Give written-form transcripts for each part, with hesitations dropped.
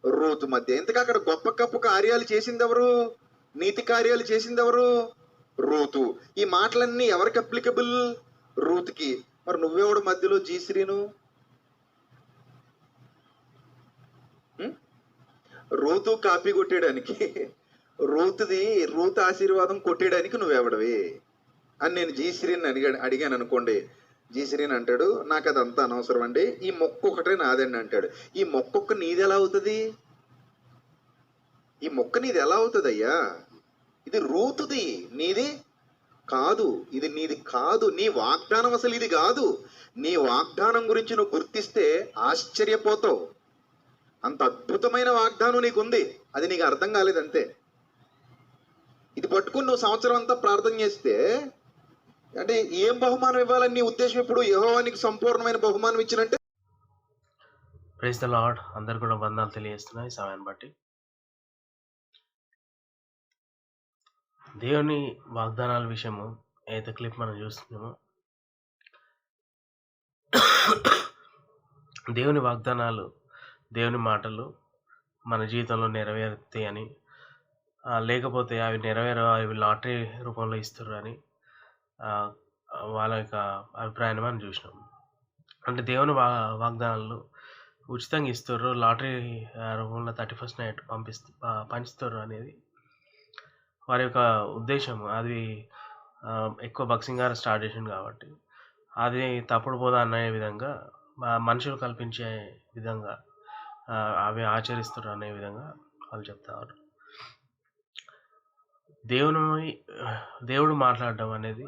Ruth మధ్య. ఇంతగా అక్కడ గొప్ప గొప్ప కార్యాలు చేసింది ఎవరు? నీతి కార్యాలు చేసింది ఎవరు? రూతు. ఈ మాటలన్నీ ఎవరికి అప్లికబుల్? రూతుకి. మరి నువ్వెవడు మధ్యలో జీశ్రీను? రూతు కాపీ కొట్టేయడానికి, రూతు ఆశీర్వాదం కొట్టేయడానికి నువ్వెవడవి అని నేను జీశ్రీని అడిగాను అనుకోండి. జీశ్రీని అంటాడు, నాకు అదంతా అనవసరం అండి, ఈ మొక్క ఒకటే నాదండి అంటాడు. ఈ మొక్క నీది ఎలా అవుతుంది? ఈ మొక్క నీది ఎలా అవుతుంది అయ్యా? ఇది రూతుది, నీది కాదు. ఇది నీది కాదు. నీ వాగ్దానం అసలు ఇది కాదు. నీ వాగ్దానం గురించి నువ్వు గుర్తిస్తే ఆశ్చర్యపోతావు. అంత అద్భుతమైన వాగ్దానం నీకుంది, అది నీకు అర్థం కాలేదంతే. ఇది పట్టుకుని నువ్వు సంవత్సరం అంతా ప్రార్థన చేస్తే అంటే ఏం బహుమానం ఇవ్వాలని నీ ఉద్దేశం? ఇప్పుడు యెహోవానికి సంపూర్ణమైన బహుమానం ఇచ్చినంటే. Praise the lord. అందరు కూడా వందనాలు తెలియజేస్తున్నాయి ఈ సమయాన్ని బట్టి. దేవుని వాగ్దానాల విషయము ఏదైతే క్లిప్ మనం చూస్తున్నామో, దేవుని వాగ్దానాలు, దేవుని మాటలు మన జీవితంలో నెరవేరుతాయి అని, లేకపోతే అవి అవి లాటరీ రూపంలో ఇస్తారు అని వాళ్ళ యొక్క అభిప్రాయాన్ని మనం చూసినాం. అంటే దేవుని వాగ్దానాలు ఉచితంగా ఇస్తారు, లాటరీ రూపంలో 31st నైట్ పంచుతారు అనేది వారి యొక్క ఉద్దేశం. అది ఎక్కువ భక్సింగ్ గారు స్టార్ట్ చేసింది కాబట్టి అది తప్పుడు పోదా అనే విధంగా మనుషులు కల్పించే విధంగా అవి ఆచరిస్తారు అనే విధంగా వాళ్ళు చెప్తారు. దేవుడు మాట్లాడడం అనేది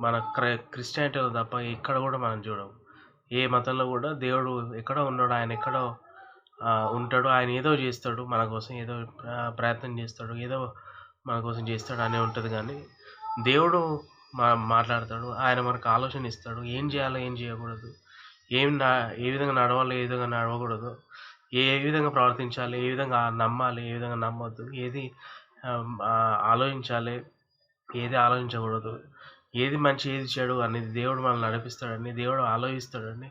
మన క్రిస్టియానిటీలో తప్ప ఎక్కడ కూడా మనం చూడము. ఏ మతంలో కూడా దేవుడు ఎక్కడో ఉన్నాడు, ఆయన ఎక్కడో ఉంటాడు, ఆయన ఏదో చేస్తాడు మన కోసం, ఏదో ప్రయత్నం చేస్తాడు, ఏదో మన కోసం చేస్తాడు అనే ఉంటుంది. కానీ దేవుడు మాట్లాడతాడు, ఆయన మనకు ఆలోచన ఇస్తాడు, ఏం చేయాలో ఏం చేయకూడదు, ఏ విధంగా నడవాలో ఏ విధంగా నడవకూడదు, ఏ విధంగా ప్రవర్తించాలి, ఏ విధంగా నమ్మాలి, ఏ విధంగా నమ్మొద్దు, ఏది ఆలోచించాలి, ఏది ఆలోచించకూడదు, ఏది మంచి ఏది చెడు అనేది దేవుడు మనల్ని నడిపిస్తాడని, దేవుడు ఆలోచిస్తాడని,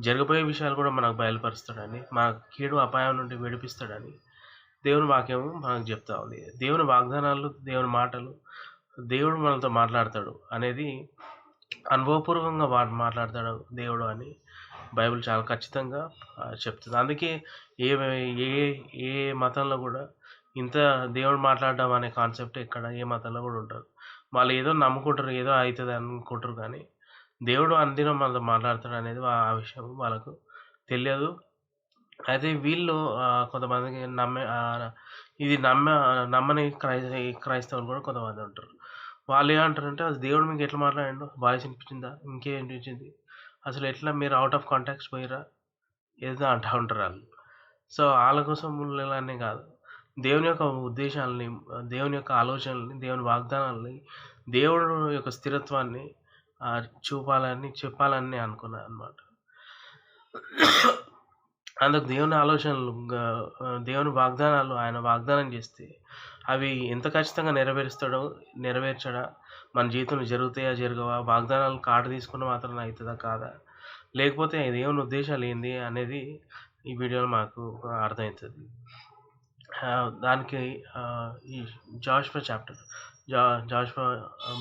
జరగబోయే విషయాలు కూడా మనకు బయలుపరుస్తాడని, మన కీడు అపాయం నుండి విడిపిస్తాడని దేవుని వాక్యం మనకు చెప్తా ఉంది. దేవుని వాగ్దానాలు, దేవుని మాటలు, దేవుడు మనతో మాట్లాడతాడు అనేది అనుభవపూర్వకంగా మాట్లాడతాడు దేవుడు అని బైబిల్ చాలా ఖచ్చితంగా చెప్తుంది. అందుకే ఏ మతంలో కూడా ఇంత దేవుడు మాట్లాడడం అనే కాన్సెప్ట్ ఎక్కడ ఏ మతంలో కూడా ఉంటారు. వాళ్ళు ఏదో నమ్ముకుంటారు, ఏదో అవుతుంది అనుకుంటారు, కానీ దేవుడు అందినం మనతో మాట్లాడతాడు అనేది ఆ విషయం వాళ్ళకు తెలియదు. అయితే వీళ్ళు కొంతమందికి ఇది నమ్మని క్రైస్తవులు కూడా కొంతమంది ఉంటారు. వాళ్ళు ఏమంటారంటే, అది దేవుడు మీకు ఎట్లా మాట్లాడిండు, వాయిస్ వినిపించిందా, ఇంకేం వినిపించింది, అసలు ఎట్లా మీరు అవుట్ ఆఫ్ కాంటాక్ట్స్ పోయిరా, ఏదో అంటూ ఉంటారు వాళ్ళు. సో వాళ్ళ కోసం అనే కాదు, దేవుని యొక్క ఉద్దేశాలని, దేవుని యొక్క ఆలోచనల్ని, దేవుని వాగ్దానాలని, దేవుడు యొక్క స్థిరత్వాన్ని చెప్పాలని అనుకున్నాను అనమాట. అందుకు దేవుని ఆలోచనలు, దేవుని వాగ్దానాలు ఆయన వాగ్దానం చేస్తే అవి ఎంత ఖచ్చితంగా నెరవేర్చడా, మన జీవితంలో జరుగుతాయా జరగవా, వాగ్దానాలు కాటు తీసుకున్న మాత్రం అవుతుందా కాదా, లేకపోతే దేవుని ఉద్దేశాలు ఏంది అనేది ఈ వీడియోలో మాకు అర్థమవుతుంది. దానికి ఈ జాషువా చాప్టర్, జాషువా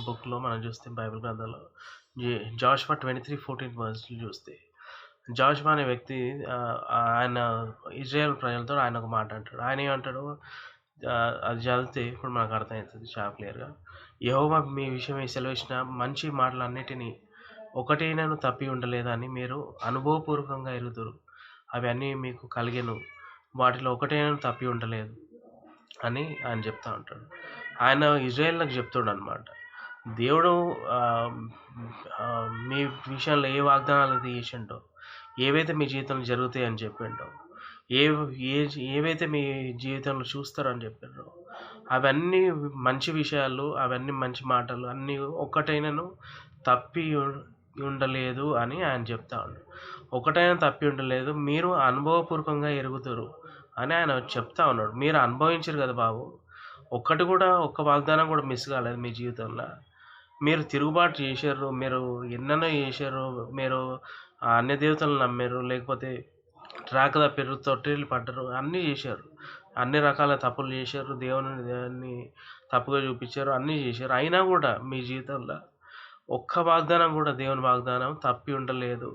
బుక్లో మనం చూస్తే, బైబిల్ గ్రంథంలో జాషువా 23:14 చూస్తే, జాషువా అనే వ్యక్తి ఆయన ఇజ్రాయెల్ ప్రజలతో ఆయన ఒక మాట అంటాడు. ఆయన ఏమంటాడు, అది చదివితే ఇప్పుడు మనకు అర్థమవుతుంది చాలా క్లియర్గా. యెహోవా మీ విషయమై సెలవిచ్చిన మంచి మాటలన్నిటినీ ఒకటైనను తప్పి ఉండలేదని మీరు అనుభవపూర్వకంగా ఎరుగుదురు, అవి అన్నీ మీకు కలిగెను, వాటిలో ఒకటైనను తప్పి ఉండలేదు అని ఆయన చెప్తా ఉంటాడు. ఆయన ఇజ్రాయేల్కి చెప్తాడు అనమాట, దేవుడు మీ విషయంలో ఏ వాగ్దానాలు అయితే చేసిండో, ఏవైతే మీ జీవితంలో జరుగుతాయి అని చెప్పిండో, ఏవైతే మీ జీవితంలో చూస్తారని చెప్పిండ్రో, అవన్నీ మంచి విషయాలు, అవన్నీ మంచి మాటలు అన్నీ ఒక్కటైనను తప్పి ఉండలేదు అని ఆయన చెప్తా ఉన్నాడు. ఒకటైనా తప్పి ఉండలేదు, మీరు అనుభవపూర్వకంగా ఎరుగుతారు అని ఆయన చెప్తా ఉన్నాడు. మీరు అనుభవించారు కదా బాబు, ఒక్క వాగ్దానం కూడా మిస్ కాలేదు మీ జీవితంలో. మీరు తిరుగుబాటు చేశారు, మీరు ఎన్నెన్నో చేశారు, మీరు అన్య దేవతలను నమ్మారు, లేకపోతే ట్రాక్ తప్పారు, తొట్టిల్లు పడ్డారు, అన్నీ చేశారు, అన్ని రకాల తప్పులు చేశారు, దేవుని తప్పుగా చూపించారు, అన్నీ చేశారు. అయినా కూడా మీ జీవితంలో ఒక్క వాగ్దానం కూడా, దేవుని వాగ్దానం తప్పి ఉండలేదు,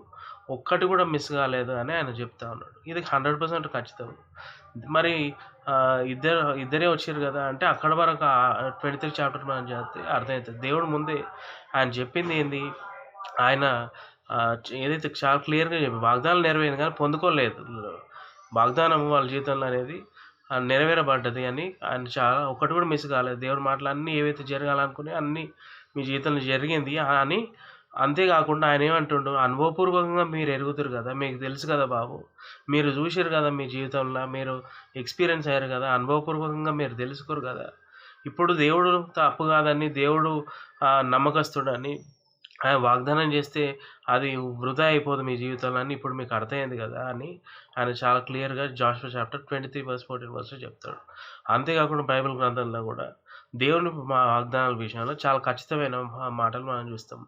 ఒక్కటి కూడా మిస్ కాలేదు అని ఆయన చెప్తా ఉన్నాడు. ఇది 100% ఖచ్చితం. మరి ఇద్దరే వచ్చారు కదా అంటే అక్కడ వరకు 23 చాప్టర్ మనం చదివితే అర్థమవుతుంది. దేవుడు ముందే ఆయన చెప్పింది ఏంది, ఆయన ఏదైతే చాలా క్లియర్గా చెప్పి వాగ్దానం నెరవేరింది కానీ పొందుకోలేదు. వాగ్దానం వాళ్ళ జీవితంలో అనేది నెరవేరబడ్డది అని ఆయన చాలా ఒక్కటి కూడా మిస్ కాలేదు. దేవుడి మాటలు అన్నీ ఏవైతే జరగాలనుకుని అన్నీ మీ జీవితంలో జరిగింది అని. అంతేకాకుండా ఆయన ఏమంటుండు, అనుభవపూర్వకంగా మీరు ఎరుగుతారు కదా, మీకు తెలుసు కదా బాబు, మీరు చూసారు కదా, మీ జీవితంలో మీరు ఎక్స్పీరియన్స్ అయ్యారు కదా, అనుభవపూర్వకంగా మీరు తెలుసుకోరు కదా. ఇప్పుడు దేవుడు తప్పు కాదని, దేవుడు నమ్మకస్తుడని ఆయన వాగ్దానం చేస్తే అది వృధా అయిపోదు మీ జీవితంలో అని ఇప్పుడు మీకు అర్థమైంది కదా అని ఆయన చాలా క్లియర్గా జాషువా చాప్టర్ 23:14 చెప్తాడు. అంతేకాకుండా బైబిల్ గ్రంథంలో కూడా దేవుని వాగ్దానాల విషయంలో చాలా ఖచ్చితమైన మాటలు మనం చూస్తాం.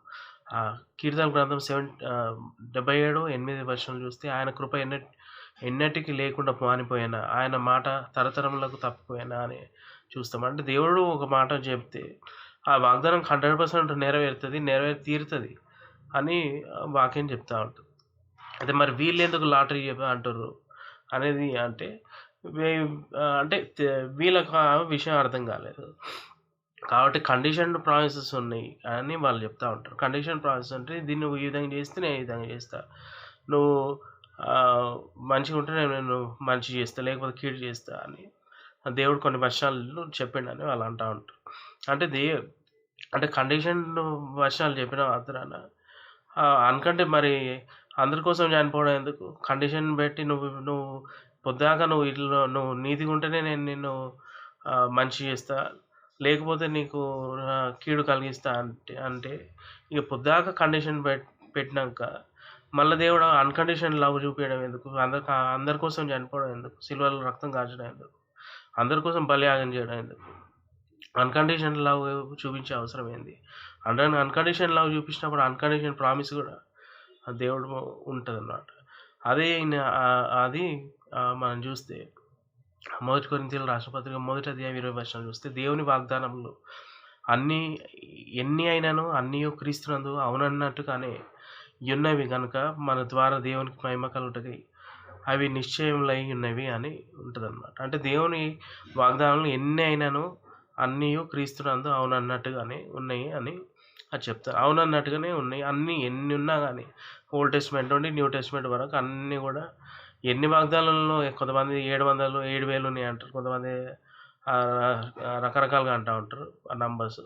కీర్తన గ్రంథం 77:8 చూస్తే ఆయన కృప ఎన్నటికి లేకుండా మానిపోయినా, ఆయన మాట తరతరములకు తప్పిపోయినా అని చూస్తాం. అంటే దేవుడు ఒక మాట చెప్తే ఆ వాగ్దానం 100% నెరవేరి తీరుతుంది అని వాక్యం చెప్తా ఉంటుంది. అయితే మరి వీళ్ళు ఎందుకు లాటరీ అంటారు అనేది అంటే వీళ్ళకి ఆ విషయం అర్థం కాలేదు కాబట్టి కండిషన్ ప్రామిసెస్ ఉన్నాయి అని వాళ్ళు చెప్తా ఉంటారు. కండిషన్ ప్రామిసెస్ అంటే దీన్ని నువ్వు ఈ విధంగా చేస్తే నేను ఈ విధంగా చేస్తా, నువ్వు మంచిగా ఉంటే నేను మంచి చేస్తా, లేకపోతే కీడు చేస్తా అని దేవుడు కొన్ని వచనాలు చెప్పిండని వాళ్ళు అంటూ ఉంటారు. అంటే కండిషన్ వచనాలు చెప్పిన మాత్రాన అనుకంటే మరి అందరి కోసం చనిపోవడం ఎందుకు? కండిషన్ పెట్టి నువ్వు పొద్దాక నువ్వు ఇట్లా నువ్వు నీతిగా ఉంటేనే నేను నిన్ను మంచి చేస్తా, లేకపోతే నీకు కీడు కలిగిస్తా అంటే ఇక పొద్దాక కండిషన్ పెట్టినాక మళ్ళీ దేవుడు అన్కండిషన్ లవ్ చూపించడం ఎందుకు? అందరి కోసం చనిపోవడం ఎందుకు? సిలువలో రక్తం కాల్చడం ఎందుకు? అందరి కోసం బలియాగం చేయడం ఎందుకు? అన్కండిషన్ లవ్ చూపించే అవసరం ఏంది? అన్కండిషన్ లవ్ చూపించినప్పుడు అన్కండిషన్ ప్రామిస్ కూడా దేవుడు ఉంటుంది అన్నమాట. అది మనం చూస్తే 1 కొరింథీయుల రాసిన పత్రిక 1:20 చూస్తే దేవుని వాగ్దానములు ఎన్ని అయినాను అన్నీ క్రీస్తునందు అవునన్నట్టుగానే ఉన్నవి కనుక మన ద్వారా దేవునికి మహిమ కలుగుటకై అవి నిశ్చయములై ఉన్నవి అని ఉంటుంది అన్నమాట. అంటే దేవుని వాగ్దానాలు ఎన్ని అయినాను అన్నీ క్రీస్తునందు అవునన్నట్టుగానే ఉన్నాయి అని అది చెప్తారు. అవునన్నట్టుగానే ఉన్నాయి. అన్నీ ఎన్ని ఉన్నా కానీ ఓల్డ్ టెస్ట్మెంట్ నుండి న్యూ టెస్ట్మెంట్ వరకు అన్నీ కూడా ఎన్ని వాగ్దానాలలో కొంతమంది 7,000 ఉన్నాయి అంటారు, కొంతమంది రకరకాలుగా అంటూ ఉంటారు ఆ నంబర్స్.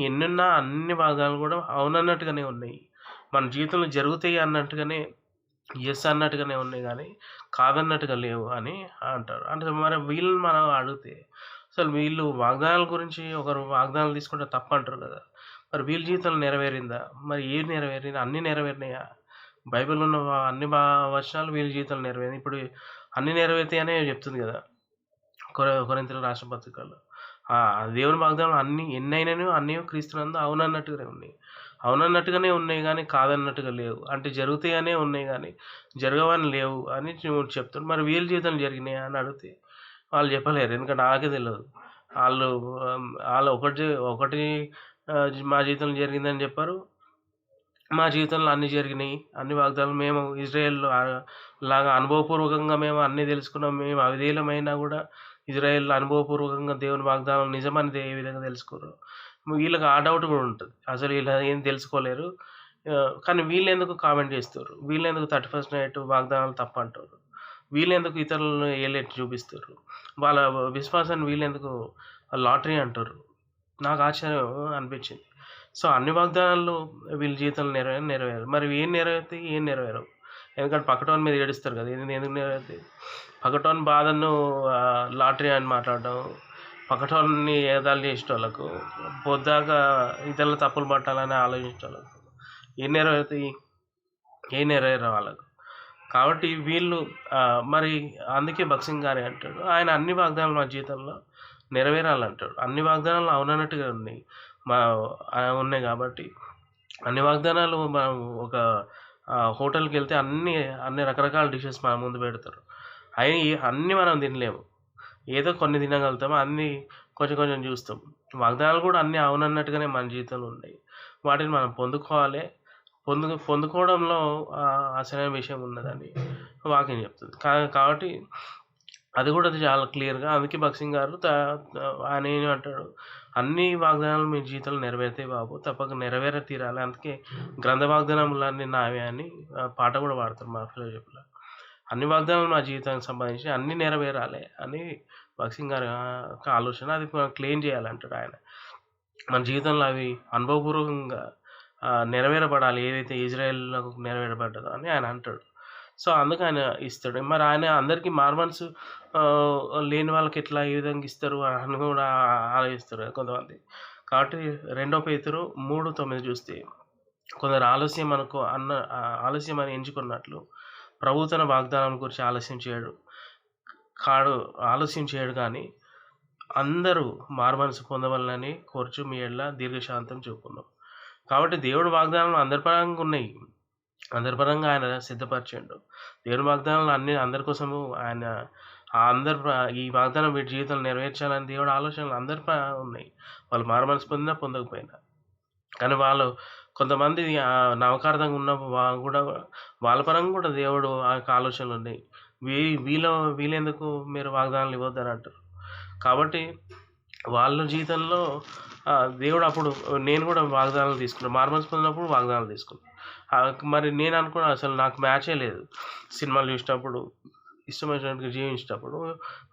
ఎన్నున్నా అన్ని వాగ్దానాలు కూడా అవునన్నట్టుగానే ఉన్నాయి, మన జీవితంలో జరుగుతాయి అన్నట్టుగానే, ఎస్ అన్నట్టుగానే ఉన్నాయి కానీ కాదన్నట్టుగా లేవు అని అంటారు. అంటే మరి వీళ్ళని మనం అడిగితే అసలు వీళ్ళు వాగ్దానాల గురించి ఒకరు వాగ్దానాలు తీసుకుంటే తప్పు అంటారు కదా, మరి వీళ్ళ జీవితంలో నెరవేరిందా? మరి ఏం నెరవేరింది? అన్నీ నెరవేరినాయా? బైబిల్ ఉన్న అన్ని వచనాలు వీళ్ళ జీవితంలో నెరవేరింది. ఇప్పుడు అన్నీ నెరవేరుతాయనే చెప్తుంది కదా కొరింథీయుల రాసిన పత్రికలో. దేవుని వాగ్దానం ఎన్నైనాను అన్నీ క్రీస్తునందు అవునన్నట్టుగానే ఉన్నాయి, అవునన్నట్టుగానే ఉన్నాయి కానీ కాదన్నట్టుగా లేవు. అంటే జరుగుతాయనే ఉన్నాయి కానీ జరగవని లేవు అని చెప్తారు. మరి వీళ్ళ జీవితంలో జరిగినాయా అని అడిగితే వాళ్ళు చెప్పలేరు, ఎందుకంటే నాకే తెలియదు. వాళ్ళు ఒకటి మా జీవితంలో జరిగిందని చెప్పారు, మా జీవితంలో అన్నీ జరిగినాయి, అన్ని వాగ్దానాలు మేము ఇజ్రాయేల్ లాగా అనుభవపూర్వకంగా మేము అన్నీ తెలుసుకున్నాం, మేము అవిధేయులమైనా కూడా ఇజ్రాయేల్ అనుభవపూర్వకంగా దేవుని వాగ్దానం నిజమని ఏ విధంగా తెలుసుకోరు. వీళ్ళకి ఆ డౌట్ కూడా ఉంటుంది, అసలు వీళ్ళు ఏం తెలుసుకోలేరు. కానీ వీళ్ళు ఎందుకు కామెంట్ చేస్తారు? వీళ్ళు ఎందుకు 31st నైట్ వాగ్దానాలు తప్ప అంటారు? వీళ్ళు ఎందుకు ఇతరులను ఏలేట్ చూపిస్తారు? వాళ్ళ విశ్వాసాన్ని వీళ్ళు ఎందుకు లాటరీ అంటారు? నాకు ఆశ్చర్యం అనిపించింది. సో అన్ని వాగ్దానాలు వీళ్ళ జీవితంలో నెరవేరు. మరి ఏం నెరవేరుతాయి, ఏం నెరవేరవు? ఎందుకంటే పక్కటోన్ మీద ఏడుస్తారు కదా, ఎందుకు నెరవేరుతాయి? పక్కటోన్ బాధను లాటరీ అని మాట్లాడడం, పక్కటోన్ని ఏదాలు చేసేటోళ్ళకు, పొద్దాక ఇతరుల తప్పులు పట్టాలని ఆలోచించేటోళ్ళకు ఏం నెరవేరుతాయి? ఏం నెరవేరు వాళ్ళకు. కాబట్టి వీళ్ళు మరి అందుకే భక్సింగ్ గారే అంటాడు, ఆయన అన్ని వాగ్దానాలు మా జీవితంలో నెరవేరాలంటాడు. అన్ని వాగ్దానాలు అవునన్నట్టుగా ఉన్నాయి కాబట్టి అన్ని వాగ్దానాలు మనం ఒక హోటల్కి వెళ్తే అన్ని రకరకాల డిషెస్ మన ముందు పెడతారు. అన్నీ మనం తినలేము. ఏదో కొన్ని తినగలుగుతాం, అన్నీ కొంచెం కొంచెం చూస్తాం. వాగ్దానాలు కూడా అన్నీ అవునన్నట్టుగానే మన జీవితంలో ఉన్నాయి. వాటిని మనం పొందుకోవాలి. పొందుకోవడంలో అసలైన విషయం ఉన్నదని వాక్యం చెప్తుంది. కాబట్టి అది కూడా చాలా క్లియర్గా. అందుకే భక్సింగ్ గారు ఆయన ఏమంటాడు, అన్ని వాగ్దానాలు మీ జీవితంలో నెరవేరుతాయి బాబు, తప్పక నెరవేర తీరాలి, అందుకే గ్రంథ వాగ్దానములన్నీ నావే అని పాట కూడా పాడతారు మా ఫెలోషిప్లో. అన్ని వాగ్దానాలు మా జీవితానికి సంబంధించి అన్నీ నెరవేరాలి అని భక్సింగ్ గారి ఆలోచన. అది మనం క్లెయిమ్ చేయాలంటాడు ఆయన. మన జీవితంలో అవి అనుభవపూర్వకంగా నెరవేరబడాలి, ఏదైతే ఇజ్రాయెల్‌లకు నెరవేరబడ్డదో అని ఆయన అంటాడు. సో, అందుకు ఆయన ఇస్తాడు. మరి ఆయన అందరికీ మారుమనసు లేని వాళ్ళకి ఎట్లా ఏ విధంగా ఇస్తారు అని కూడా ఆలోచిస్తారు కదా కొంతమంది. కాబట్టి 2 పేతురు 3:9 చూస్తే, కొందరు ఆలస్యం అని ఎంచుకున్నట్లు ప్రభువు తన వాగ్దానం గురించి ఆలస్యం చేయడు కానీ అందరూ మారుమనసు పొందవలనని కోరుచు మీ యెడల దీర్ఘశాంతం చూపును. కాబట్టి దేవుడి వాగ్దానాలు అందరి పరంగా ఉన్నాయి. అందరి పరంగా ఆయన సిద్ధపరిచిండు. దేవుని వాగ్దానాలు అన్ని అందరి కోసము ఆయన ఈ వాగ్దానం వీటి జీవితంలో నెరవేర్చాలని దేవుడి ఆలోచనలు అందరి ఉన్నాయి. వాళ్ళు మారుమనసు పొందినా పొందకపోయినా. కానీ వాళ్ళు కొంతమంది నవకార్థంగా ఉన్న కూడా వాళ్ళ పరంగా కూడా దేవుడు ఆ యొక్క ఆలోచనలు ఉన్నాయి. వీళ్ళెందుకు మీరు వాగ్దానాలు ఇవ్వద్దని అంటారు. కాబట్టి వాళ్ళ జీవితంలో దేవుడు అప్పుడు నేను కూడా వాగ్దానాలు తీసుకున్నాను. మారుమనసు పొందినప్పుడు వాగ్దానాలు తీసుకున్నాను. మరి నేను అనుకున్నాను అసలు నాకు మ్యాచే లేదు. సినిమాలు చూసినప్పుడు, ఇష్టం వచ్చినట్టుగా జీవించేటప్పుడు,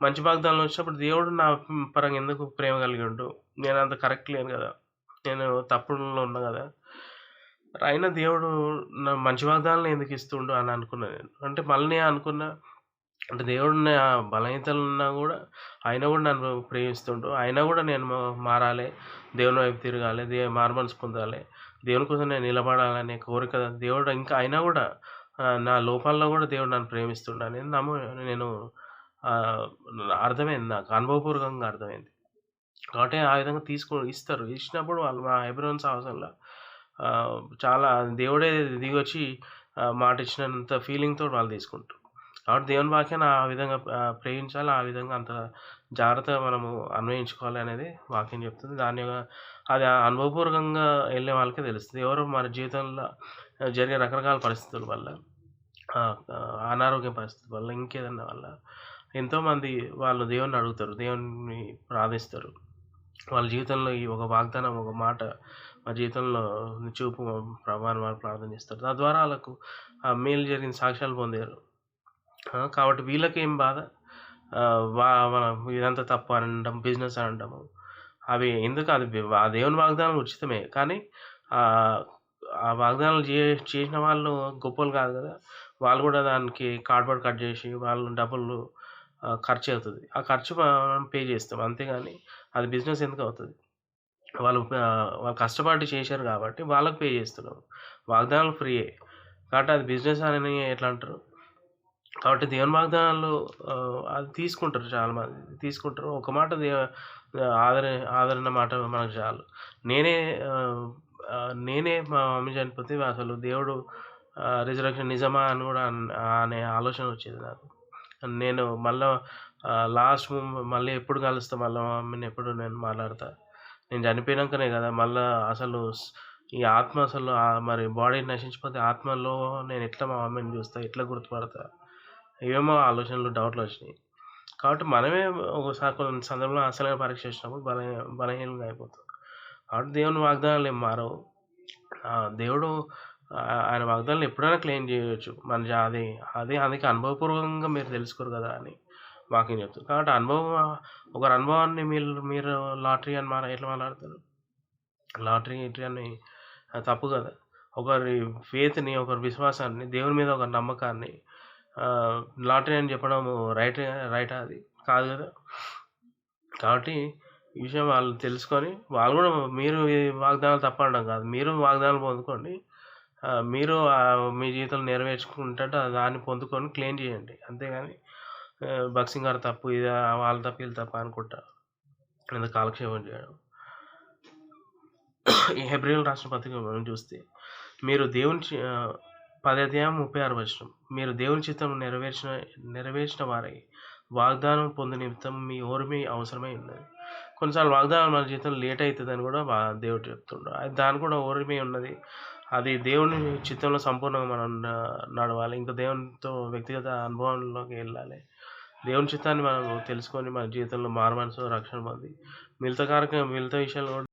మంచి వాగ్దానాలు వచ్చినప్పుడు దేవుడు నా పరంగా ఎందుకు ప్రేమ కలిగి ఉండు? నేను అంత కరెక్ట్ లేను కదా, నేను తప్పుల్లో ఉన్నా కదా, అయినా దేవుడు నా మంచి వాగ్దానాలు ఎందుకు ఇస్తుండు అని అనుకున్నాను నేను. అంటే మళ్ళీ అనుకున్నా, అంటే దేవుడు నా బలహీనతలు ఉన్నా కూడా ఆయన కూడా నన్ను ప్రేమిస్తుండు. అయినా కూడా నేను మారాలి, దేవుని వైపు తిరగాలి, మారుమనసు పొందాలి, దేవుని కోసం నేను నిలబడాలనే కోరిక దేవుడు ఇంకా అయినా కూడా నా లోపాల్లో కూడా దేవుడు నన్ను ప్రేమిస్తుండు అనేది నేను అర్థమైంది, నాకు అనుభవపూర్వకంగా అర్థమైంది. కాబట్టి ఆ విధంగా ఇస్తారు. ఇచ్చినప్పుడు వాళ్ళు మా హెబ్రోన్ సాహసంలో చాలా దేవుడే దిగొచ్చి మాట ఇచ్చినంత ఫీలింగ్తో వాళ్ళు తీసుకుంటారు. కాబట్టి దేవుని వాక్యాన్ని ఆ విధంగా ప్రేమించాలి, ఆ విధంగా అంత జాగ్రత్తగా మనము అన్వయించుకోవాలి అనేది వాక్యం చెప్తుంది. అది అనుభవపూర్వకంగా వెళ్ళే వాళ్ళకే తెలుస్తుంది. ఎవరో మన జీవితంలో జరిగే రకరకాల పరిస్థితుల వల్ల, అనారోగ్య పరిస్థితుల వల్ల, ఇంకేదన్నా వల్ల ఎంతోమంది వాళ్ళు దేవుణ్ణి అడుగుతారు, దేవుణ్ణి ప్రార్థిస్తారు. వాళ్ళ జీవితంలో ఈ ఒక వాగ్దానం, ఒక మాట మా జీవితంలో చూపు ప్రభా అని వాళ్ళు ప్రార్థన చేస్తారు. తద్వారా వాళ్ళకు మేలు జరిగిన సాక్ష్యాలు పొందారు. కాబట్టి వీళ్ళకేం బాధ, మనం ఇదంతా తప్పు అనడం, బిజినెస్ అనడము, అవి ఎందుకు? అది ఆ దేవుని వాగ్దానం ఉచితమే, కానీ ఆ వాగ్దానాలు చేసిన వాళ్ళు గొప్పలు కాదు కదా. వాళ్ళు కూడా దానికి కార్డ్బోర్డ్ కట్ చేసి వాళ్ళు డబ్బులు ఖర్చు అవుతుంది, ఆ ఖర్చు మనం పే చేస్తాం, అంతేగాని అది బిజినెస్ ఎందుకు అవుతుంది? వాళ్ళు కష్టపడి చేశారు కాబట్టి వాళ్ళకి పే చేస్తున్నాం. వాగ్దానాలు ఫ్రీయే, కాబట్టి అది బిజినెస్ అని ఎట్లా అంటారు? కాబట్టి దేవుని వాగ్దానాలు అది తీసుకుంటారు, చాలామంది తీసుకుంటారు. ఒక మాట ఆదరణ మాట మనకు చాలు. నేనే మా మమ్మీ చనిపోతే అసలు దేవుడు రిజరక్షన్ నిజమా అని కూడా అనే ఆలోచన వచ్చేది నాకు. నేను మళ్ళీ లాస్ట్ మళ్ళీ ఎప్పుడు కలుస్తా, మళ్ళీ మా మమ్మీని ఎప్పుడు నేను మాట్లాడతా, నేను చనిపోయినాకనే కదా మళ్ళీ అసలు ఈ ఆత్మ అసలు మరి బాడీ నశించిపోతే ఆత్మలో నేను ఎట్లా మా మమ్మీని చూస్తా, ఎట్లా గుర్తుపడతా, ఏమో ఆలోచనలు, డౌట్లు వచ్చినాయి. కాబట్టి మనమే ఒకసారి కొన్ని సందర్భంలో అసలైన పరీక్ష వచ్చినప్పుడు బలహీనంగా అయిపోతాం. కాబట్టి దేవుని వాగ్దానాలు ఏం మారవు. దేవుడు ఆయన వాగ్దానాలు ఎప్పుడైనా క్లెయిమ్ చేయవచ్చు. అందుకే అనుభవపూర్వకంగా మీరు తెలుసుకోరు కదా అని వాక్యం చెప్తుంది. కాబట్టి ఒకరి అనుభవాన్ని మీరు లాటరీ అని ఎట్లా మాట్లాడతారు? లాటరీ అని తప్పు కదా. ఒకరి ఫేత్ని, ఒకరి విశ్వాసాన్ని, దేవుని మీద ఒక నమ్మకాన్ని లాటరీ అని చెప్పడం రైటా? అది కాదు కదా. కాబట్టి ఈ విషయం వాళ్ళు తెలుసుకొని, వాళ్ళు కూడా మీరు వాగ్దానాలు తప్పనడం కాదు, మీరు వాగ్దానాలు పొందుకోండి, మీరు మీ జీవితంలో నెరవేర్చుకుంటే దాన్ని పొందుకొని క్లెయిమ్ చేయండి, అంతేగాని భక్సింగ్ గారు తప్పు, ఇది వాళ్ళ తప్పు, వీళ్ళు తప్ప అనుకుంటా ఎందుకు కాలక్షేపం చేయడం. ఈ హెబ్రీయులకు రాసిన పత్రిక మనం చూస్తే, మీరు 10:36 మీరు దేవుని చిత్తం నెరవేర్చిన వారై వాగ్దానం పొందు నిమిత్తం మీ ఓర్మి అవసరమై ఉన్నది. కొన్నిసార్లు వాగ్దానం మన జీవితంలో లేట్ అవుతుందని కూడా దేవుడు చెప్తుండ్రు. దాని కూడా ఓర్మి ఉన్నది. అది దేవుని చిత్తంలో సంపూర్ణంగా మనం నడవాలి. ఇంకా దేవునితో వ్యక్తిగత అనుభవంలోకి వెళ్ళాలి. దేవుని చిత్తాన్ని మనం తెలుసుకొని మన జీవితంలో మారుమనసు రక్షణ పొంది మిగతా విషయాలు కూడా